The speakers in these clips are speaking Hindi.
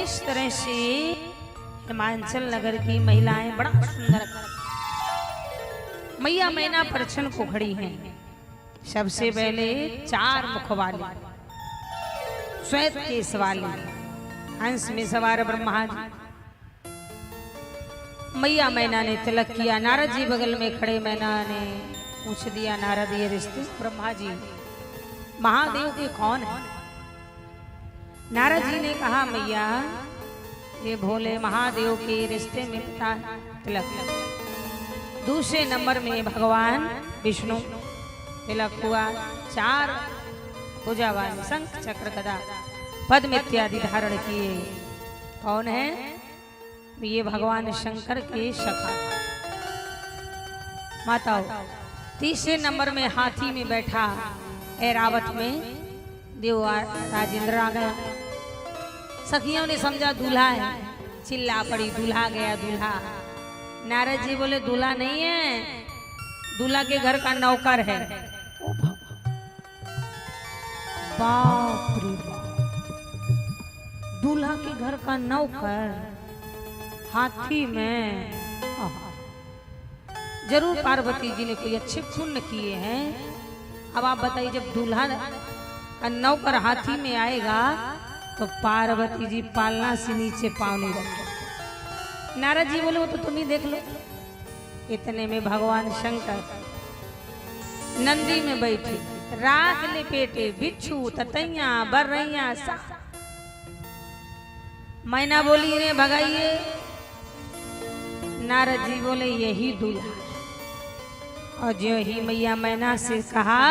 इस तरह से हिमाचल नगर की महिलाएं बड़ा सुंदर मैया मैना परछन को खड़ी हैं। सबसे पहले 4 मुख वाली श्वेत केस वाली हंस में सवार ब्रह्मा जी। मैया मैना ने तिलक किया। नारद जी बगल में खड़े। मैना ने पूछ दिया, नारद ये रिश्ते ब्रह्मा जी महादेव के कौन है? नारद जी ने कहा, मैया ये भोले महादेव के रिश्ते में पिता तिलक। दूसरे नंबर में भगवान विष्णु तिलक हुआ। 4 भुजा वाले शंख चक्र गदा पद्म इत्यादि धारण किए। कौन है? ये भगवान शंकर के सखा माताओं। तीसरे नंबर में हाथी में बैठा ऐरावत में देव राजेंद्र आ गया। सखियों ने समझा दूल्हा है, चिल्ला पड़ी दूल्हा गया दूल्हा। नारद जी बोले दूल्हा नहीं है, दूल्हा के घर का नौकर है। बाप रे बाप, दूल्हा के घर का नौकर हाथी में। जरूर पार्वती जी ने कोई अच्छे पुण्य किए हैं। अब आप बताइए, जब दूल्हा का नौकर हाथी में आएगा तो पार्वती जी पालना से नीचे पाँव नहीं रखें। नारद जी बोले वो तो तुम ही देख लो। इतने में भगवान शंकर नंदी में बैठे, राख लपेटे, बिच्छू ततैया बर्रैया सा। मैना बोली रे भगाइए। नारद जी बोले यही दूल्हा। और जो ही मैया मैना से कहा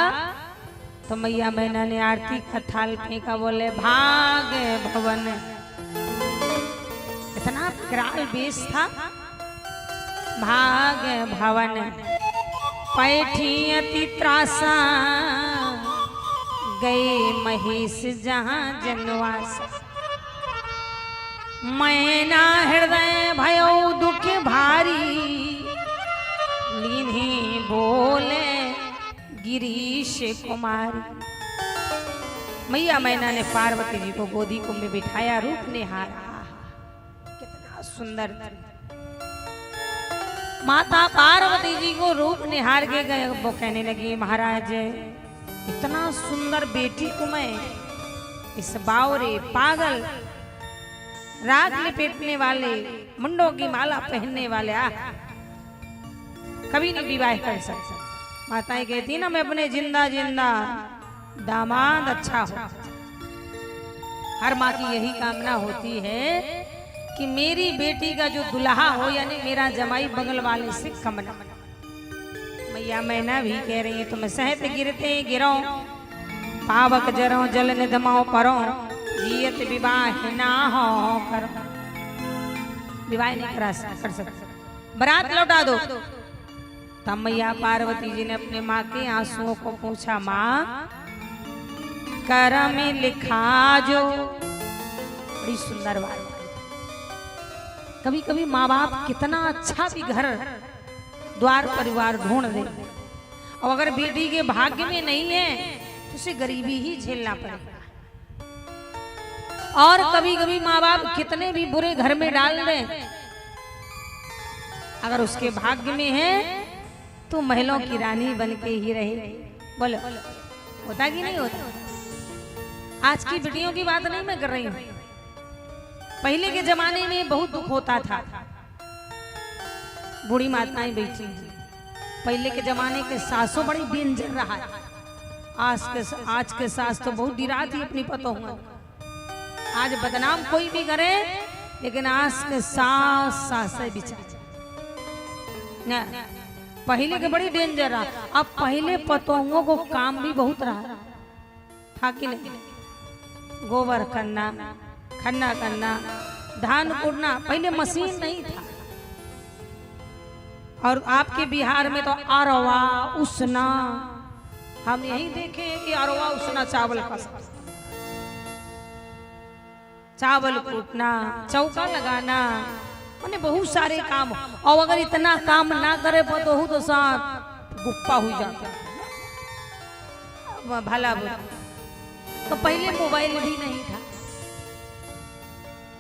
तो मैया मैना ने आरती का थाल फेंका। बोले भाग भवन। इतना विकराल वेश था। भाग भवन पैठी अति त्रासा, गए महेश जहां जनवास। मैना हृदय भयो दुख भारी, लीन्ही बोले गिरीश कुमारी। मैया मैना ने पार्वती जी को गोदी को में बिठाया। रूप निहारा, कितना सुंदर। माता पार्वती जी को रूप निहार के गए। वो कहने लगी, महाराज इतना सुंदर बेटी को मैं इस बावरे पागल राग लपेटने वाले मुंडों की माला पहनने वाले कभी नहीं विवाह कर सकता। माताएं कहती ना, मैं अपने जिंदा जिंदा दामाद अच्छा हो। हर माँ की यही कामना होती है कि मेरी बेटी का जो दुल्हा हो, यानी मेरा जमाई बगल वाले से कम न। मैया मैना भी कह रही है, तुम सहत गिरते गिरो, पावक जरो जल निधमाओ परो, जियत विवाह ना हो करो। विवाह नहीं कर सकते, बारात लौटा दो। तब मैया पार्वती जी ने अपने माँ के आंसुओं को पूछा, माँ कर में लिखा जो। बड़ी सुंदर बात। कभी कभी माँ बाप कितना अच्छा भी घर द्वार परिवार ढूंढ दे, और अगर बेटी के भाग्य में नहीं है तो उसे गरीबी ही झेलना पड़ेगा। और कभी कभी माँ बाप कितने भी बुरे घर में डाल दें, अगर उसके भाग्य में है तो महलों की रानी बन के ही रहे। बोलो होता कि नहीं होता? आज की बेटियों की बात नहीं मैं कर रही हूँ। पहले के जमाने में बहुत दुख होता था। बूढ़ी माताएं बैठी हैं। पहले के जमाने के सासों बड़ी डेंजर रहा है। आज के सास तो बहुत दिरा थी अपनी पतों में। आज बदनाम कोई भी करे, लेकिन आज के सास बिचारे ना। पहले के बड़ी डेंजर रहा। अब पहले पतोंगों को काम भी बहुत रहा था कि नहीं? गोबर करना, खन्ना करना, धान कूटना। पहले मशीन नहीं था। और आपके बिहार में तो अरवा उसना, हम यही देखे कि अरवा उसना चावल का, चावल कूटना, चौका लगाना, मैंने बहुत सारे काम। और अगर इतना काम ना करे पतोहू तो सांप गुप्पा हो जाता भला बुरा। तो पहले मोबाइल भी नहीं था।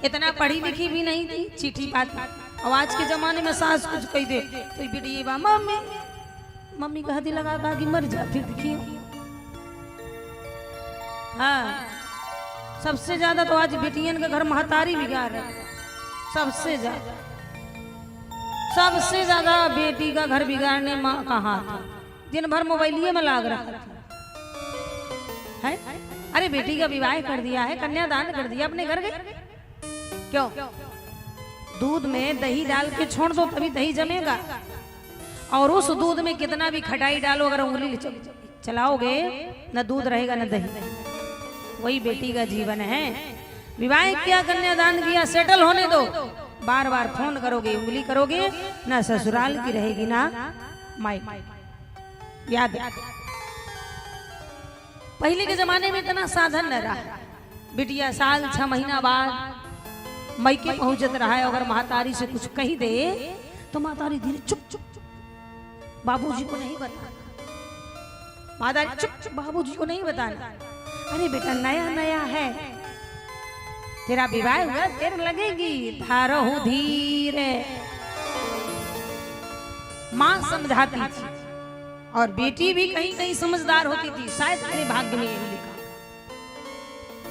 इतना पढ़ी लिखी भी नहीं थी, चिट्ठी पाती। और आज के जमाने में सास कुछ कह दे तो बेटी मम्मी मम्मी का हदी लगा कहा कि मर जा फिर देखियो। हाँ, सबसे ज्यादा तो आज बेटियन के घर महतारी बिगाड़ है। सबसे ज्यादा बेटी का घर बिगाड़ने माँ का हाथ है। दिन भर मोबाइलिए में लाग रहा है। अरे बेटी का विवाह कर दिया है, कन्यादान कर दिया, अपने घर गए क्यों? दूध में दही डाल के छोड़ दो तभी दही जमेगा। और उस दूध में कितना भी खटाई डालो, अगर उंगली चलाओगे न दूध रहेगा न दही। वही बेटी का जीवन है। विवाह किया, कन्यादान किया, सेटल होने दो। बार बार फोन करोगे, उंगली करोगे, ना ससुराल की रहेगी ना माई। याद है पहले के जमाने में इतना साधन न रहा। बिटिया साल 6 महीना बाद मायके पहुंचत रहा है। अगर महतारी से कुछ कही दे तो महतारी धीरे चुप चुप बाबूजी को नहीं बताना। महतारी चुप चुप बाबूजी को नहीं बताना। अरे बेटा नया नया है, तेरा विवाह हुआ, देर लगेगी, धारहु धीरे। माँ समझाती थी और बेटी भी कहीं कहीं समझदार होती थी। शायद मेरे भाग्य में यही लिखा।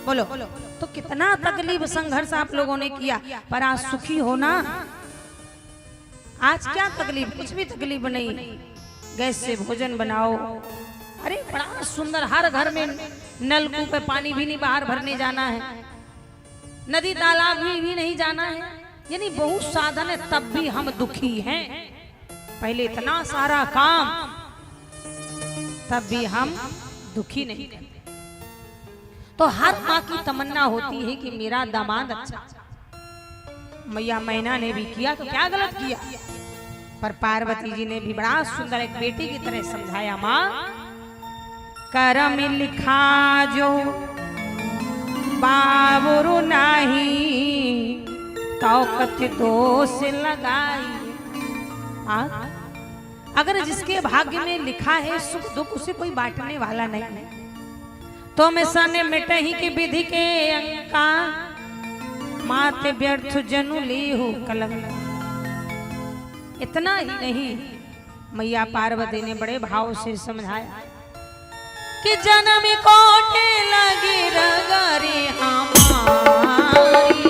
बोलो तो कितना तकलीफ संघर्ष आप लोगों ने किया, पर आज सुखी हो ना। आज क्या तकलीफ? कुछ भी तकलीफ नहीं। गैस से भोजन बनाओ। अरे बड़ा सुंदर, हर घर में नलकूप पे पानी भी नहीं बाहर भरने जाना है, नदी तालाब भी नहीं जाना है। यानी बहुत साधन है, तब भी हम दुखी हैं। पहले इतना सारा काम, तब भी हम दुखी नहीं करते। तो हर माँ की तमन्ना होती है कि मेरा दामाद अच्छा। मैया मैना ने भी किया तो क्या गलत किया? पर पार्वती जी ने भी बड़ा सुंदर एक बेटी की तरह समझाया। माँ करम लिखा जो बाबुरु नाही, तो कथि दोष लगाई। अगर जिसके भाग्य में लिखा है सुख दुख, उसे कोई बांटने वाला नहीं। तो मैं सने मिटे ही की विधि के अंका, माते व्यर्थ जनु लीहु कलंक। इतना ही नहीं, मैया पार्वती ने बड़े भाव से समझाया कि जन्म कोटे लगी रगरी हमारी।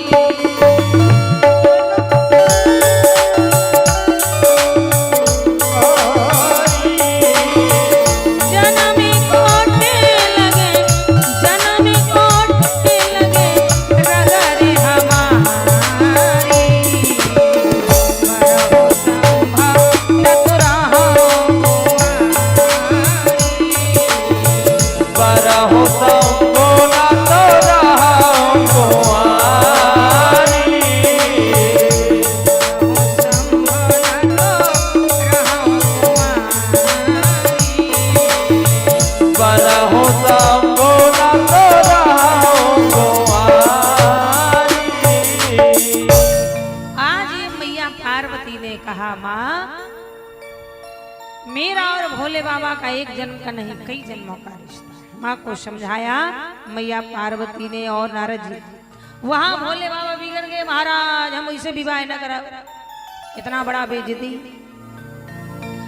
का एक जन्म का नहीं, कई जन्मों का रिश्ता है। माँ को समझाया मैया पार्वती ने और नारद जी। वहां भोले बाबा बिगड़ गए, महाराज हम इसे विवाह न करा। इतना बड़ा बेइज्जती।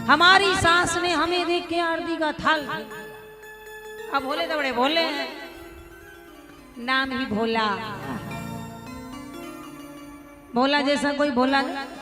हमारी सास ने हमें देख के आरती का थाल। अब भोले तो बड़े भोले हैं, नाम ही भोला। भोला जैसा कोई भोला नहीं।